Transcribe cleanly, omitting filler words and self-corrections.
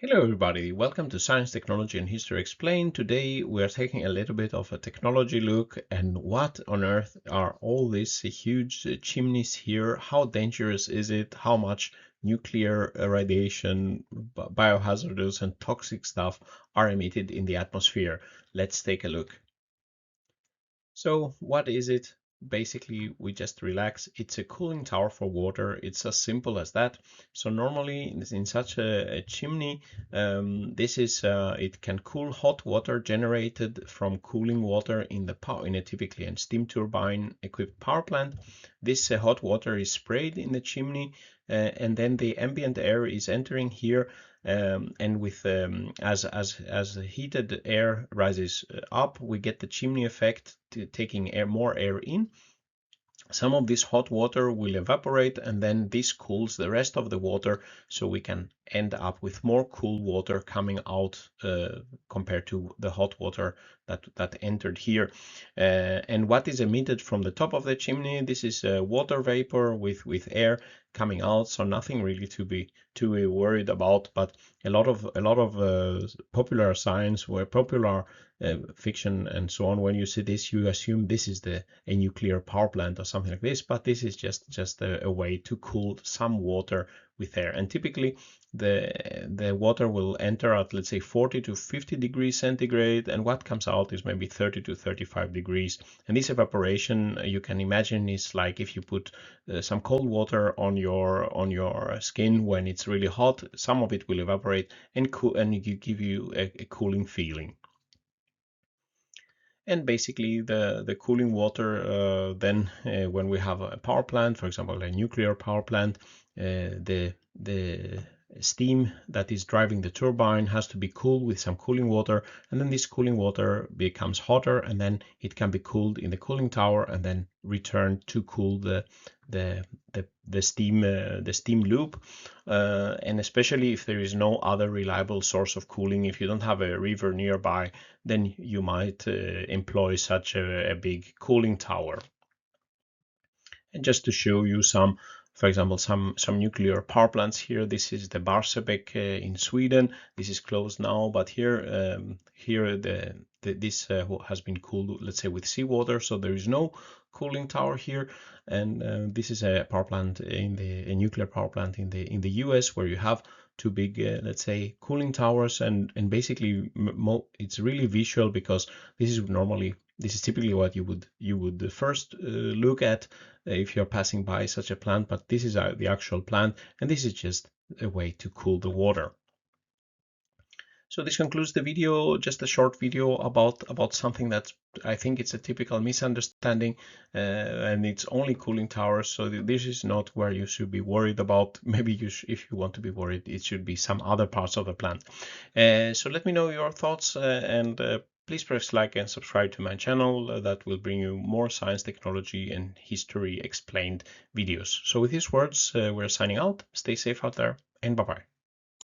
Hello everybody, welcome to Science, Technology and History Explained. Today we are taking a little bit of a technology look and what on earth are all these huge chimneys here? How dangerous is it? How much nuclear radiation, biohazardous and toxic stuff are emitted in the atmosphere? Let's take a look. So what is it? Basically, we just relax. It's a cooling tower for water. It's as simple as that. So normally in such a chimney, it can cool hot water generated from cooling water in a typically a steam turbine equipped power plant. This hot water is sprayed in the chimney, and then the ambient air is entering here, and with as the heated air rises up, we get the chimney effect, taking more air in. Some of this hot water will evaporate, and then this cools the rest of the water, so we can end up with more cool water coming out compared to the hot water that entered here. And what is emitted from the top of the chimney? This is water vapor with air coming out, so nothing really to be too worried about. But a lot of popular science, where popular fiction and so on, when you see this, you assume this is a nuclear power plant or something like this, but this is just a way to cool some water with air. And typically the water will enter at, let's say, 40 to 50 degrees centigrade, and what comes out is maybe 30 to 35 degrees. And this evaporation, you can imagine, is like if you put some cold water on your skin when it's really hot. Some of it will evaporate and give you a cooling feeling. And basically the cooling water, then when we have a power plant, for example a nuclear power plant, the steam that is driving the turbine has to be cooled with some cooling water, and then this cooling water becomes hotter, and then it can be cooled in the cooling tower and then returned to cool the steam loop. And especially if there is no other reliable source of cooling, if you don't have a river nearby, then you might employ such a big cooling tower. And just to show you for example, some nuclear power plants here. This is the Barsebäck in Sweden. This is closed now, but here this has been cooled, let's say, with seawater, so there is no cooling tower here. And this is a power plant a nuclear power plant in the US, where you have two big, let's say, cooling towers, and basically it's really visual, because this is typically what you would first look at if you're passing by such a plant, but this is the actual plant, and this is just a way to cool the water. So this concludes the video, just a short video about something that I think it's a typical misunderstanding, and it's only cooling towers, so this is not where you should be worried about. Maybe if you want to be worried, it should be some other parts of the plant. So let me know your thoughts, and please press like and subscribe to my channel. That will bring you more science, technology and history explained videos. So with these words, we're signing out. Stay safe out there, and bye-bye.